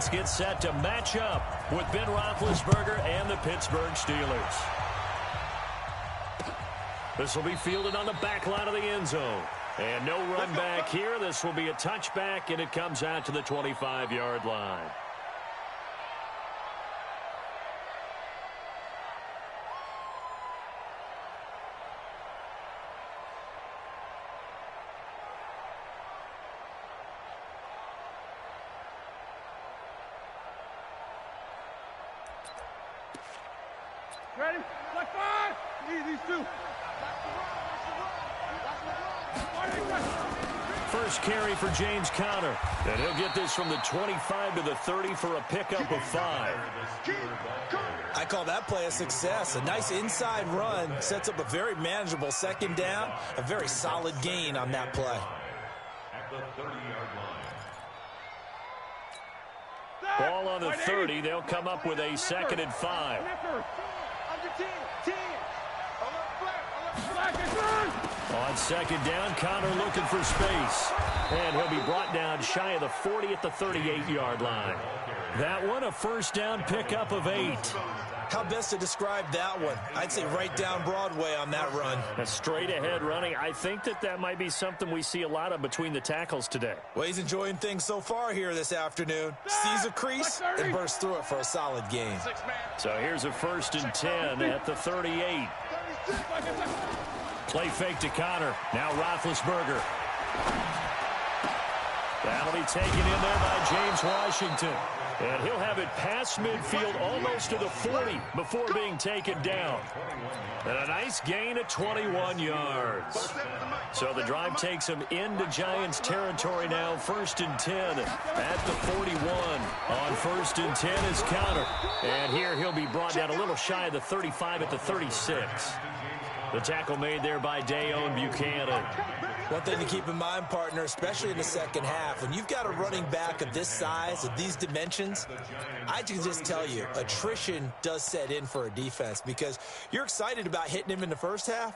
offense gets set to match up with Ben Roethlisberger and the Pittsburgh Steelers. This will be fielded on the back line of the end zone. And no run back here. This will be a touchback, and it comes out to the 25-yard line. Ready? Like five. These two. First carry for James Conner. And he'll get this from the 25 to the 30 for a pickup of 5. I call that play a success. A nice inside run sets up a very manageable second down. A very solid gain on that play. At the 30-yard line. Ball on the 30. They'll come up with a 2nd and 5. On 2nd down, Conner looking for space. And he'll be brought down shy of the 40 at the 38-yard line. That one, a first down pickup of 8. How best to describe that one? I'd say right down Broadway on that run. A straight-ahead running. I think that might be something we see a lot of between the tackles today. Well, he's enjoying things so far here this afternoon. Sees a crease and bursts through it for a solid gain. So here's a 1st and 10 at the 38. Play fake to Conner. Now Roethlisberger. That'll be taken in there by James Washington. And he'll have it past midfield almost to the 40 before being taken down. And a nice gain of 21 yards. So the drive takes him into Giants territory now. 1st and 10 at the 41. On 1st and 10 is Conner. And here he'll be brought down a little shy of the 35 at the 36. The tackle made there by Dayon Buchanan. One thing to keep in mind, partner, especially in the second half, when you've got a running back of this size, of these dimensions, I can just tell you, attrition does set in for a defense because you're excited about hitting him in the first half.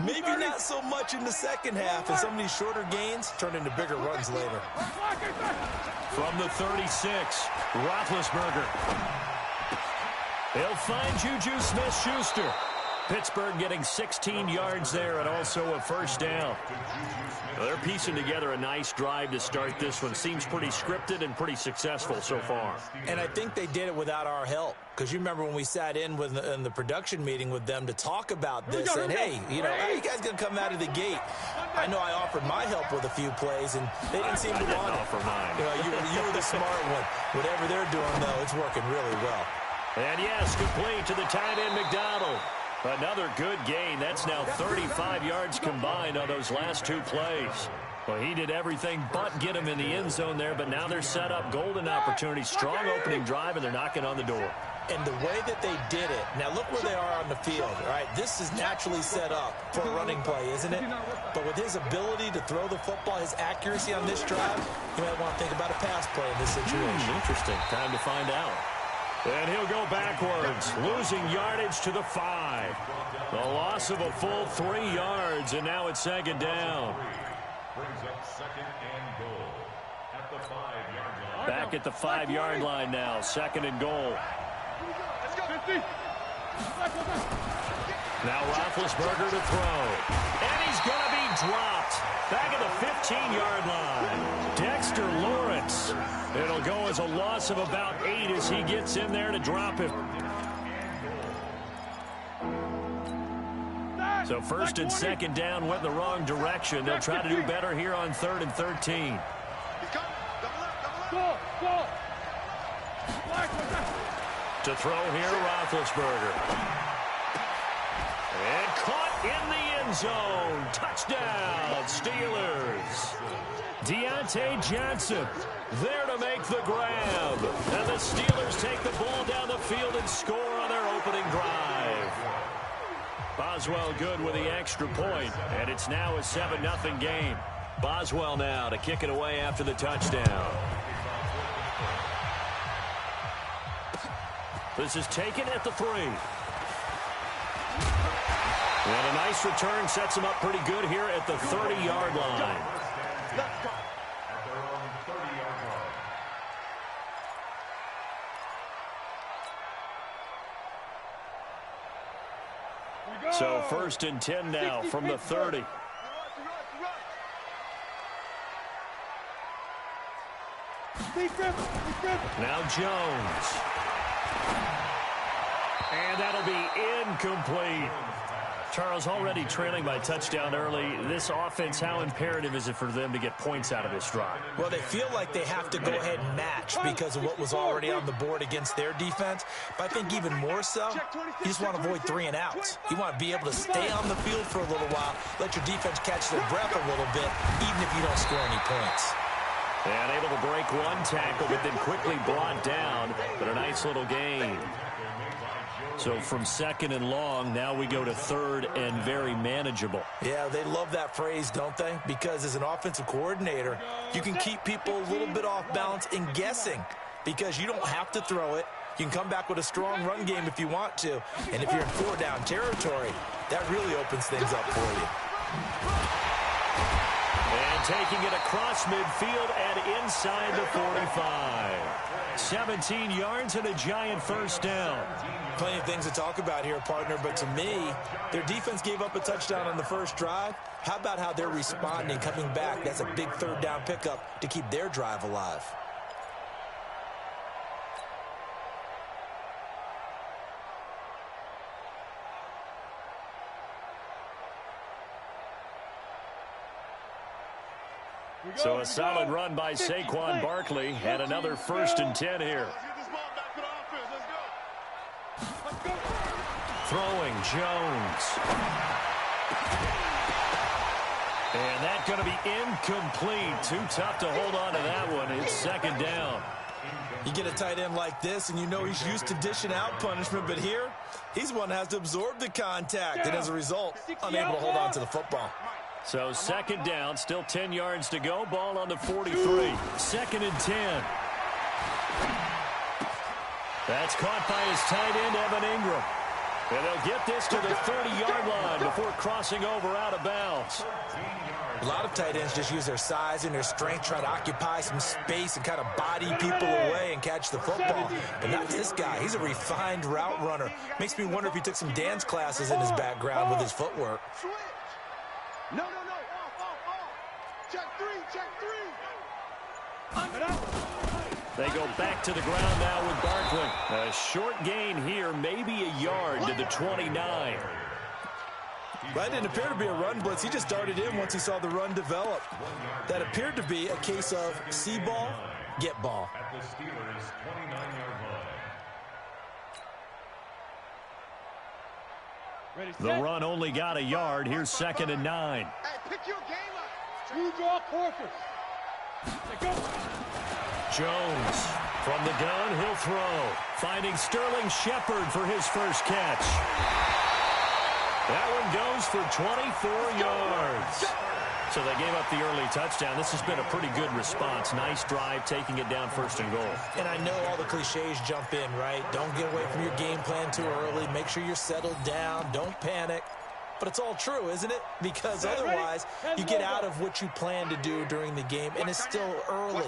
Maybe not so much in the second half, and some of these shorter gains turn into bigger runs later. From the 36, Roethlisberger. He'll find Juju Smith-Schuster. Pittsburgh getting 16 yards there and also a first down. They're piecing together a nice drive to start this one. Seems pretty scripted and pretty successful so far. And I think they did it without our help. Because you remember when we sat in the production meeting with them to talk about this. And, hey, you know, how are you guys going to come out of the gate? I know I offered my help with a few plays, and they didn't seem to want it. Offer mine. You were the smart one. Whatever they're doing, though, it's working really well. And, yes, complete to the tight end, McDonald. Another good gain. That's now 35 yards combined on those last 2 plays. Well, he did everything but get him in the end zone there, but now they're set up golden opportunity. Strong opening drive, and they're knocking on the door. And the way that they did it, now look where they are on the field, right? This is naturally set up for a running play, isn't it? But with his ability to throw the football, his accuracy on this drive, you might want to think about a pass play in this situation. Interesting. Time to find out. And he'll go backwards, losing yardage to the 5. The loss of a full 3 yards, and now it's 2nd down. Brings up 2nd and goal at the 5-yard line. Back at the 5-yard line now, 2nd and goal. Let's go. 50. Now Roethlisberger to throw. And he's going to be dropped. Back at the 15-yard line. Dexter Lawrence. It'll go as a loss of about 8 as he gets in there to drop him. So 1st and 2nd down went in the wrong direction. They'll try to do better here on 3rd and 13. To throw here, Roethlisberger. And caught in the end zone. Touchdown, Steelers. Deontay Johnson there to make the grab. And the Steelers take the ball down the field and score on their opening drive. Boswell good with the extra point, and it's now a 7-0 game. Boswell now to kick it away after the touchdown. This is taken at the 3. And a nice return sets him up pretty good here at the 30-yard line. So 1st and 10 now from the 30. Now Jones. And that'll be incomplete. Charles, already trailing by touchdown early. This offense, how imperative is it for them to get points out of this drive? Well, they feel like they have to go ahead and match because of what was already on the board against their defense. But I think even more so, you just want to avoid 3 and outs. You want to be able to stay on the field for a little while, let your defense catch their breath a little bit, even if you don't score any points. And able to break one tackle, but then quickly brought down. But a nice little gain. So from 2nd and long, now we go to 3rd and very manageable. Yeah, they love that phrase, don't they? Because as an offensive coordinator, you can keep people a little bit off balance and guessing because you don't have to throw it. You can come back with a strong run game if you want to. And if you're in 4-down territory, that really opens things up for you. And taking it across midfield and inside the 45. 17 yards and a giant 1st down. Plenty of things to talk about here, partner, but to me, their defense gave up a touchdown on the first drive. How about how they're responding, coming back? That's a big 3rd down pickup to keep their drive alive. So a solid run by Saquon Barkley and another 1st and 10 here. Throwing Jones. And that's going to be incomplete. Too tough to hold on to that one. It's 2nd down. You get a tight end like this, and you know he's used to dishing out punishment, but here, he's one that has to absorb the contact, and as a result, unable to hold on to the football. So 2nd down, still 10 yards to go. Ball on the 43. 2nd and 10. That's caught by his tight end, Evan Ingram. And they'll get this to the 30-yard line before crossing over out of bounds. A lot of tight ends just use their size and their strength, try to occupy some space and kind of body people away and catch the football. But not this guy. He's a refined route runner. Makes me wonder if he took some dance classes in his background with his footwork. No. Off. Check 3. They go back to the ground now with Barkley. A short gain here, maybe a yard to the 29. That didn't appear to be a run blitz. He just darted in once he saw the run develop. That appeared to be a case of see ball, get ball. At the Steelers' 29-yard line. The run only got a yard. Here's 2nd and 9. Hey, pick your game up. 2 draw quarters. Go. Jones from the gun, he'll throw. Finding Sterling Shepard for his first catch. That one goes for 24 yards. So they gave up the early touchdown. This has been a pretty good response. Nice drive, taking it down 1st and goal. And I know all the cliches jump in, right? Don't get away from your game plan too early. Make sure you're settled down. Don't panic. But it's all true, isn't it? Because otherwise, you get out of what you plan to do during the game, and it's still early.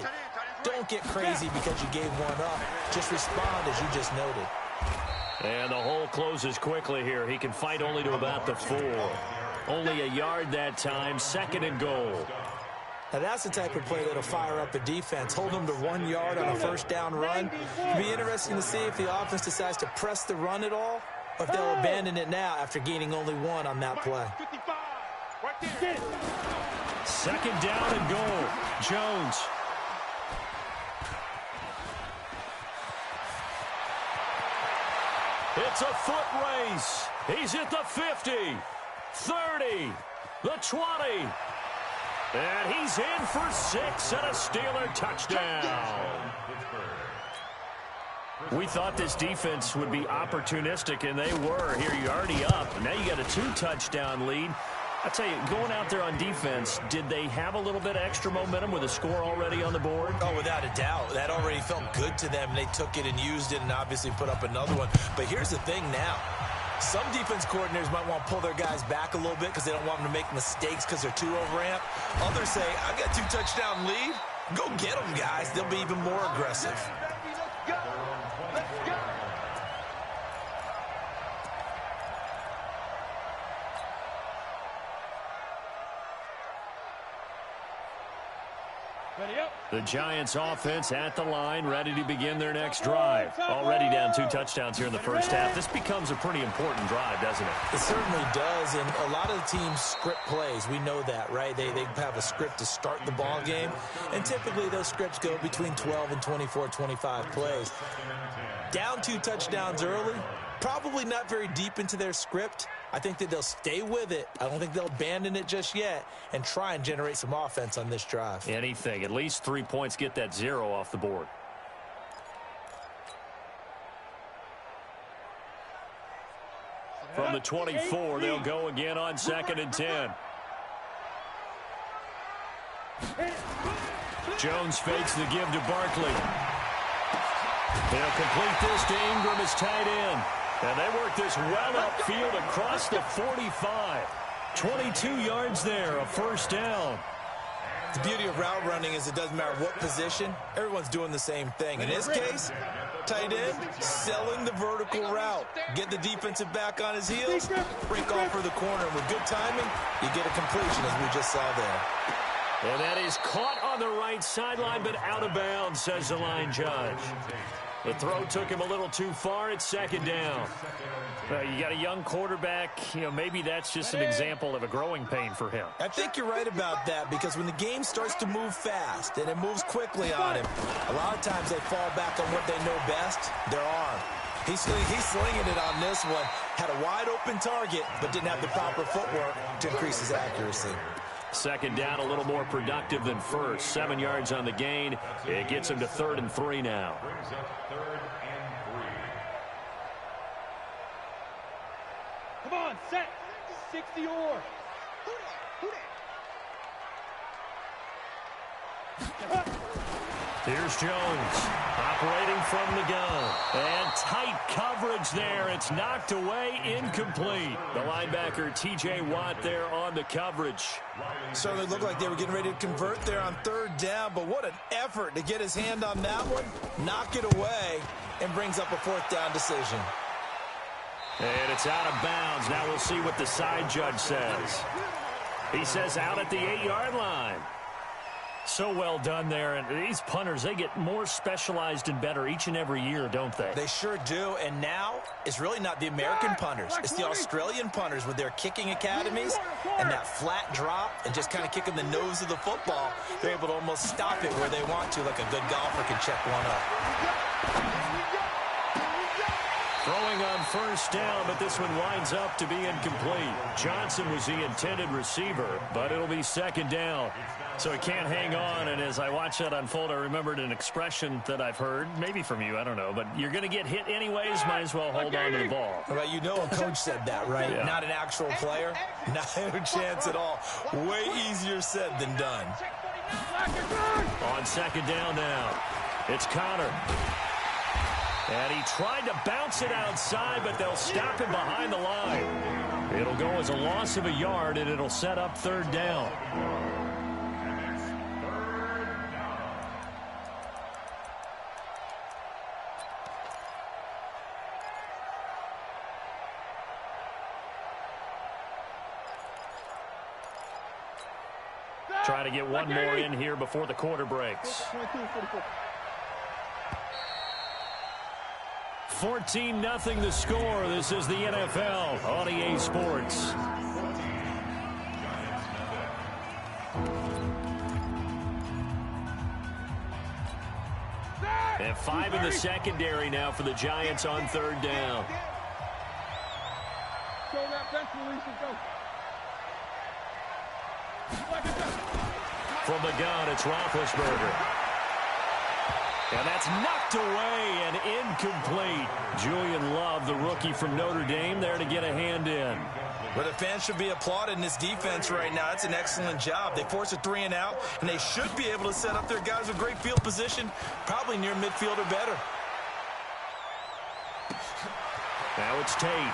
Don't get crazy because you gave one up. Just respond as you just noted. And the hole closes quickly here. He can fight only to about the 4. Only a yard that time, 2nd and goal. Now that's the type of play that'll fire up a defense. Hold them to 1 yard on a 1st down run. It'll be interesting to see if the offense decides to press the run at all, or if they'll abandon it now after gaining only 1 on that play. 2nd down and goal. Jones. It's a foot race. He's at the 50, 30, the 20. And he's in for 6 and a Steeler touchdown. We thought this defense would be opportunistic, and they were. Here you're already up. Now you got a 2-touchdown lead. I tell you, going out there on defense, did they have a little bit of extra momentum with a score already on the board? Oh, without a doubt. That already felt good to them. They took it and used it and obviously put up another one. But here's the thing now. Some defense coordinators might want to pull their guys back a little bit because they don't want them to make mistakes because they're too overamped. Others say, I've got 2-touchdown lead. Go get them, guys. They'll be even more aggressive. The Giants offense at the line, ready to begin their next drive. Already down 2 touchdowns here in the first half. This becomes a pretty important drive, doesn't it? It certainly does, and a lot of the teams script plays. We know that, right? They have a script to start the ball game, and typically those scripts go between 12 and 24, 25 plays. Down 2 touchdowns early, probably not very deep into their script. I think that they'll stay with it. I don't think they'll abandon it just yet and try and generate some offense on this drive. Anything. At least 3 points, get that 0 off the board. From the 24, they'll go again on 2nd and 10. Jones fakes the give to Barkley. They'll complete this to Ingram as tight end. And they work this well upfield across the 45. 22 yards there, a first down. The beauty of route running is it doesn't matter what position. Everyone's doing the same thing. In this case, tight end, selling the vertical route. Get the defensive back on his heels, break off for the corner. And with good timing, you get a completion, as we just saw there. And that is caught on the right sideline, but out of bounds, says the line judge. The throw took him a little too far. It's 2nd down. You got a young quarterback. Maybe that's just an example of a growing pain for him. I think you're right about that, because when the game starts to move fast and it moves quickly on him, a lot of times they fall back on what they know best, their arm. He's slinging it on this one. Had a wide open target, but didn't have the proper footwork to increase his accuracy. 2nd down, a little more productive than first. 7 yards on the gain. It gets him to 3rd and 3 now. Brings up 3rd and 3. Come on, set. 60 or. Here's Jones, operating from the gun. And tight coverage there. It's knocked away, incomplete. The linebacker, T.J. Watt, there on the coverage. Certainly looked like they were getting ready to convert there on 3rd down, but what an effort to get his hand on that one, knock it away, and brings up a 4th down decision. And it's out of bounds. Now we'll see what the side judge says. He says out at the 8-yard line. So well done there, and these punters, they get more specialized and better each and every year, don't they? They sure do, and now it's really not the American punters. It's the Australian punters with their kicking academies and that flat drop and just kind of kicking the nose of the football. They're able to almost stop it where they want to, like a good golfer can check one up. Throwing on 1st down, but this one winds up to be incomplete. Johnson was the intended receiver, but it'll be 2nd down. So he can't hang on, and as I watch that unfold, I remembered an expression that I've heard, maybe from you, I don't know, but you're going to get hit anyways, might as well hold on to the ball. Well, you know a coach said that, right? Yeah. Not an actual player. No chance at all. Way easier said than done. On 2nd down now, it's Connor. And he tried to bounce it outside, but they'll stop him behind the line. It'll go as a loss of a yard, and it'll set up 3rd down. Try to get one more in here before the quarter breaks. 14-0 the score. This is the NFL on EA Sports. And 5 in the secondary now for the Giants on 3rd down. Go that bench release and go. From the gun, it's Roethlisberger. And that's knocked away and incomplete. Julian Love, the rookie from Notre Dame, there to get a hand in. Well, the fans should be applauding this defense right now. It's an excellent job. They force a 3 and out, and they should be able to set up their guys with great field position, probably near midfield or better. Now it's Tate.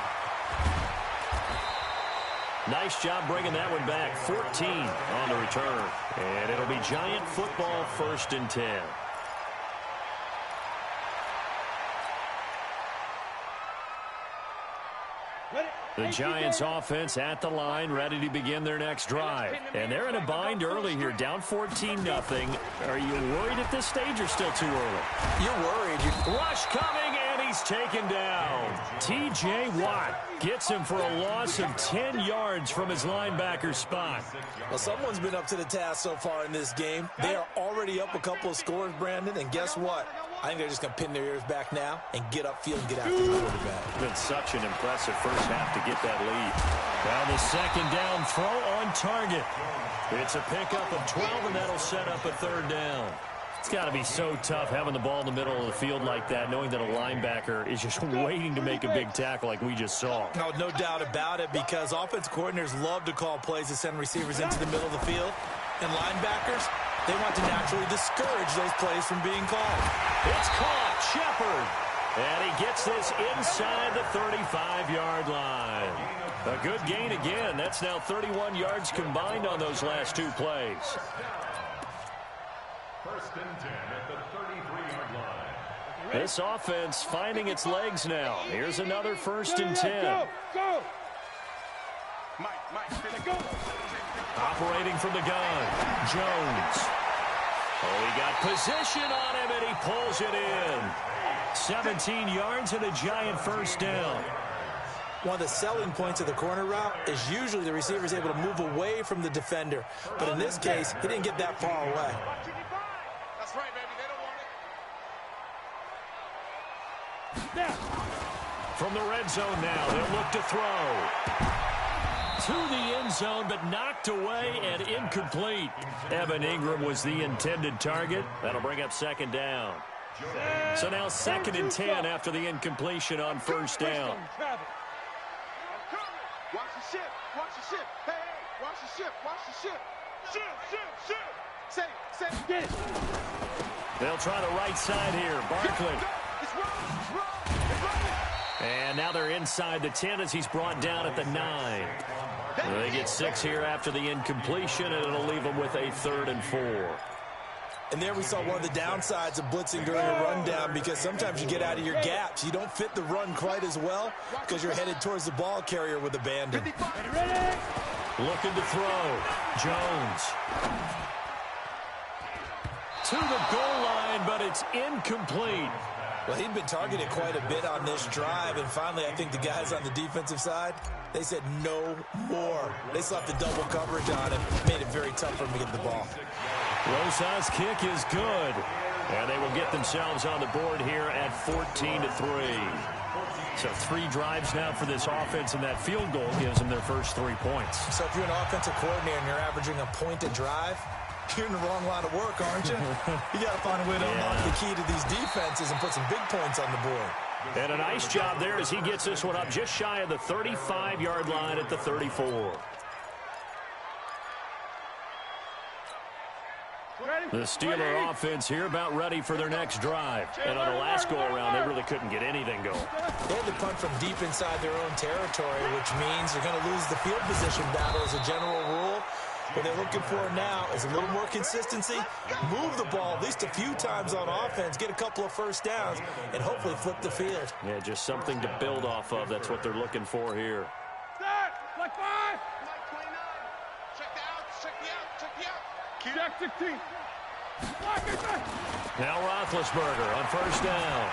Nice job bringing that one back. 14 on the return. And it'll be Giant football, 1st and 10. The Giants offense at the line, ready to begin their next drive. And they're in a bind early here, down 14-0. Are you worried at this stage or still too early? You're worried. Rush coming, and he's taken down. T.J. Watt gets him for a loss of 10 yards from his linebacker spot. Well, someone's been up to the task so far in this game. They are already up a couple of scores, Brandon, and guess what? I think they're just going to pin their ears back now and get upfield and get after the quarterback. It's been such an impressive first half to get that lead. Now the second down throw on target. It's a pickup of 12, and that'll set up a third down. It's got to be so tough having the ball in the middle of the field like that, knowing that a linebacker is just waiting to make a big tackle like we just saw. No doubt about it, because offensive coordinators love to call plays to send receivers into the middle of the field. And linebackers, they want to naturally discourage those plays from being called. It's caught. Shepard. And he gets this inside the 35-yard line. A good gain again. That's now 31 yards combined on those last two plays. First and 10 at the 33-yard line. This offense finding its legs now. Here's another first and 10. Go! Operating from the gun, Jones. Oh, he got position on him, and he pulls it in. 17 yards and a Giant first down. One of the selling points of the corner route is usually the receiver is able to move away from the defender. But in this case, he didn't get that far away. That's right, baby. They don't want it. From the red zone now, they'll look to throw. To the end zone, but knocked away and incomplete. Evan Ingram was the intended target. That'll bring up second down. So now second and 10 after the incompletion on first down. Watch the ship. Watch the ship. Hey, watch the ship. Watch the ship. Ship. Say, get it. They'll try the right side here. Barkley. It's running. And now they're inside the 10 as he's brought down at the 9. They get 6 here after the incompletion, and it'll leave them with a 3rd and 4. And there we saw one of the downsides of blitzing during a rundown, because sometimes you get out of your gaps. You don't fit the run quite as well because you're headed towards the ball carrier with abandon. Looking to throw. Jones. To the goal line, but it's incomplete. Well, he'd been targeted quite a bit on this drive, and finally I think the guys on the defensive side, they said no more. They slapped the double coverage on him, made it very tough for him to get the ball. Rosa's kick is good, and they will get themselves on the board here at 14-3. So 3 drives now for this offense, and that field goal gives them their first 3 points. So if you're an offensive coordinator and you're averaging a point a drive, you're in the wrong line of work, aren't you? You got to find a way to unlock the key to these defenses and put some big points on the board. And a nice job there as he gets this one up just shy of the 35-yard line at the 34. The Steeler offense here about ready for their next drive. And on the last go-around, they really couldn't get anything going. They had to punt from deep inside their own territory, which means they're going to lose the field position battle as a general rule. What they're looking for now is a little more consistency, move the ball at least a few times on offense, get a couple of first downs, and hopefully flip the field. Yeah, just something to build off of. That's what they're looking for here. Like 5. Like 29. Check the outs. Check the out. Check 16. Now Roethlisberger on first down.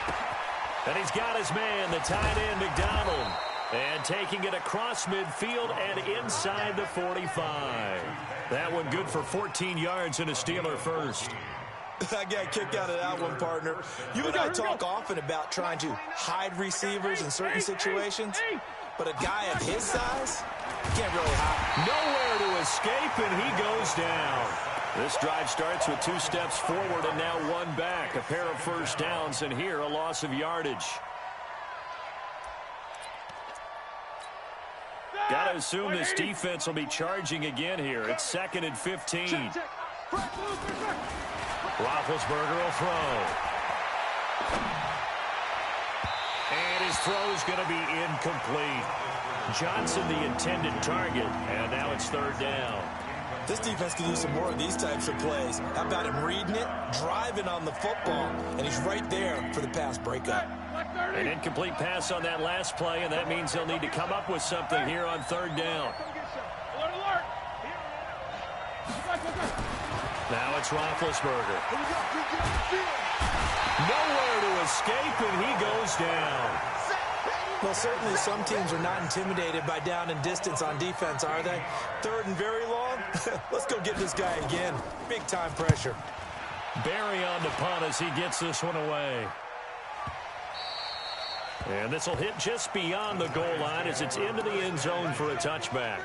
And he's got his man, the tight end, McDonald. And taking it across midfield and inside the 45. That one good for 14 yards and a Steeler first. I got a kick out of that one, partner. You and I talk often about trying to hide receivers in certain situations, but a guy of his size can't really hide. Nowhere to escape, and he goes down. This drive starts with 2 steps forward and now 1 back. A pair of first downs, and here a loss of yardage. Got to assume this defense will be charging again here. It's 2nd and 15. Roethlisberger will throw. And his throw is going to be incomplete. Johnson the intended target, and now it's 3rd down. This defense can use some more of these types of plays. How about him reading it, driving on the football, and he's right there for the pass breakup. An incomplete pass on that last play, and that means he'll need to come up with something here on third down. Now it's Roethlisberger. Nowhere to escape, and he goes down. Well, certainly some teams are not intimidated by down and distance on defense, are they? Third and very long? Let's go get this guy again. Big-time pressure. Barry on the punt as he gets this one away. And this will hit just beyond the goal line as it's into the end zone for a touchback.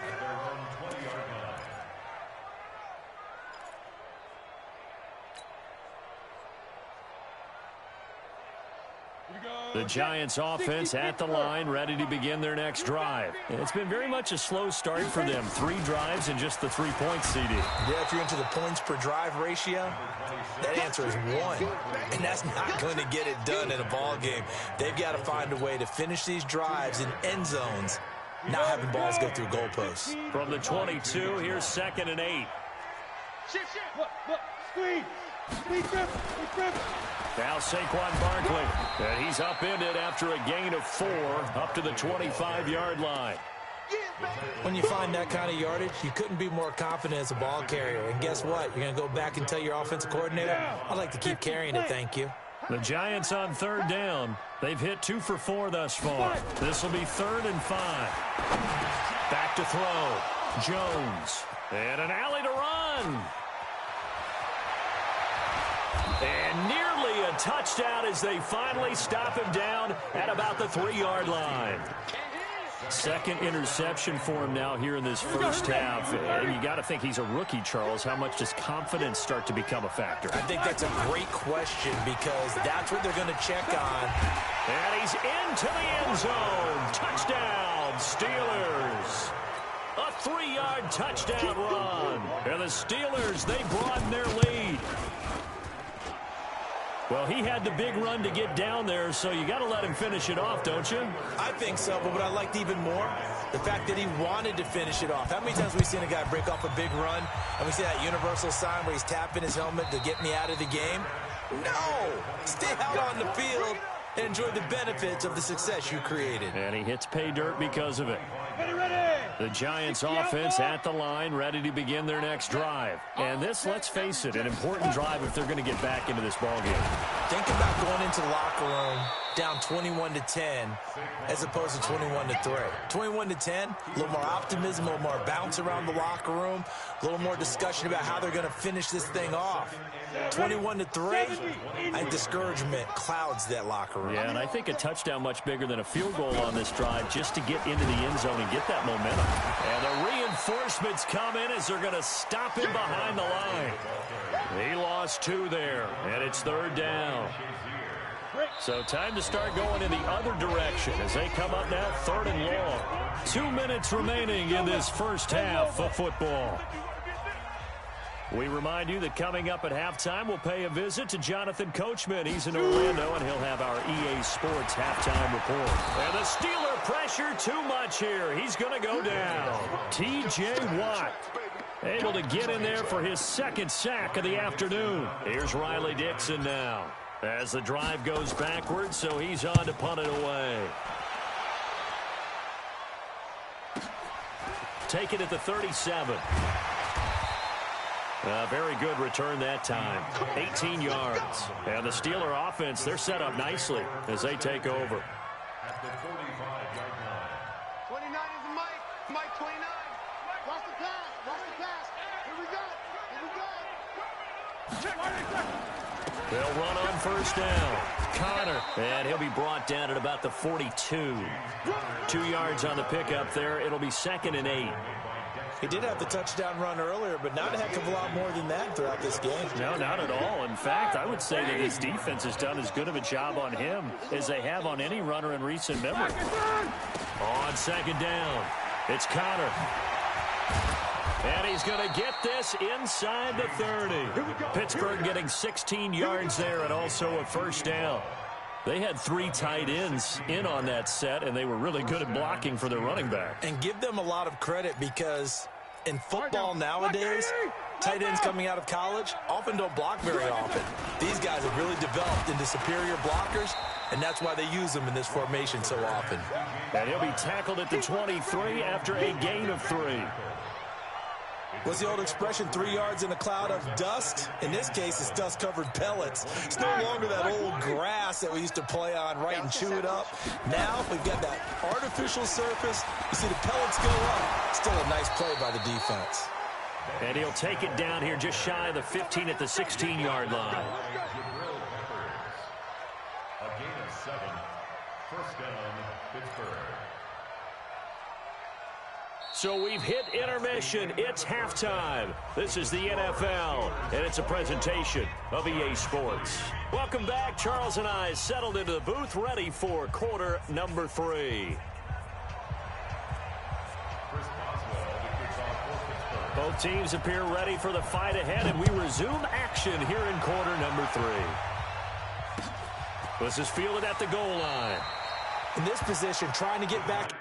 The Giants offense at the line, ready to begin their next drive. It's been very much a slow start for them. 3 drives and just the 3 points, CD. Yeah, if you're into the points per drive ratio, that answer is 1. And that's not going to get it done in a ball game. They've got to find a way to finish these drives in end zones, not having balls go through goalposts. From the 22, here's 2nd and 8. Now Saquon Barkley, and he's upended after a gain of 4 up to the 25-yard line. When you find that kind of yardage, you couldn't be more confident as a ball carrier. And guess what? You're going to go back and tell your offensive coordinator, I'd like to keep carrying it, thank you. The Giants on third down. They've hit 2 for 4 thus far. This will be 3rd and 5. Back to throw. Jones. And an alley to run. And nearly a touchdown as they finally stop him down at about the 3-yard line. 2nd interception for him now here in this first half. And you got to think he's a rookie, Charles. How much does confidence start to become a factor? I think that's a great question because that's what they're going to check on. And he's into the end zone. Touchdown, Steelers. A 3-yard touchdown run. And the Steelers, they broaden their lead. Well, he had the big run to get down there, so you got to let him finish it off, don't you? I think so, but what I liked even more, the fact that he wanted to finish it off. How many times have we seen a guy break off a big run, and we see that universal sign where he's tapping his helmet to get me out of the game? No! Stay out on the field and enjoy the benefits of the success you created. And he hits pay dirt because of it. The Giants offense at the line, ready to begin their next drive. And this, let's face it, an important drive if they're going to get back into this ballgame. Think about going into the locker room down 21-10 as opposed to 21-3. 21-10, a little more optimism, a little more bounce around the locker room, a little more discussion about how they're going to finish this thing off. 21-3, I think discouragement clouds that locker room. Yeah, and I think a touchdown much bigger than a field goal on this drive just to get into the end zone and get that momentum. And the reinforcements come in as they're going to stop him behind the line. He lost 2 there, and it's 3rd down. So time to start going in the other direction as they come up now 3rd and long. 2 minutes remaining in this first half of football. We remind you that coming up at halftime, we'll pay a visit to Jonathan Coachman. He's in Orlando, and he'll have our EA Sports halftime report. And the Steeler pressure too much here. He's going to go down. T.J. Watt able to get in there for his 2nd sack of the afternoon. Here's Riley Dixon now as the drive goes backwards, so he's on to punt it away. Take it at the 37. A very good return that time. 18 yards. And the Steeler offense, they're set up nicely as they take over. At the 45-yard line. 29 is Mike. Mike 29. Watch the pass. Watch the pass. Here we go. Here we go. They'll run on 1st down. Connor. And he'll be brought down at about the 42. 2 yards on the pickup there. It'll be 2nd and 8. He did have the touchdown run earlier, but not a heck of a lot more than that throughout this game. No, not at all. In fact, I would say that his defense has done as good of a job on him as they have on any runner in recent memory. On 2nd down, it's Connor. And he's going to get this inside the 30. Pittsburgh getting 16 yards there and also a 1st down. They had 3 tight ends in on that set, and they were really good at blocking for their running back. And give them a lot of credit because in football nowadays, tight ends coming out of college often don't block very often. These guys have really developed into superior blockers, and that's why they use him in this formation so often. And he'll be tackled at the 23 after a gain of 3. What's the old expression, 3 yards in a cloud of dust? In this case, it's dust-covered pellets. It's no longer that old grass that we used to play on, right, and chew it up. Now we've got that artificial surface. You see the pellets go up. Still a nice play by the defense. And he'll take it down here just shy of the 15 at the 16-yard line. A gain of 7. First down, Pittsburgh. So we've hit intermission. It's halftime. This is the NFL, and it's a presentation of EA Sports. Welcome back. Charles and I settled into the booth, ready for quarter number 3. Both teams appear ready for the fight ahead, and we resume action here in quarter number 3. This is fielded at the goal line. In this position, trying to get back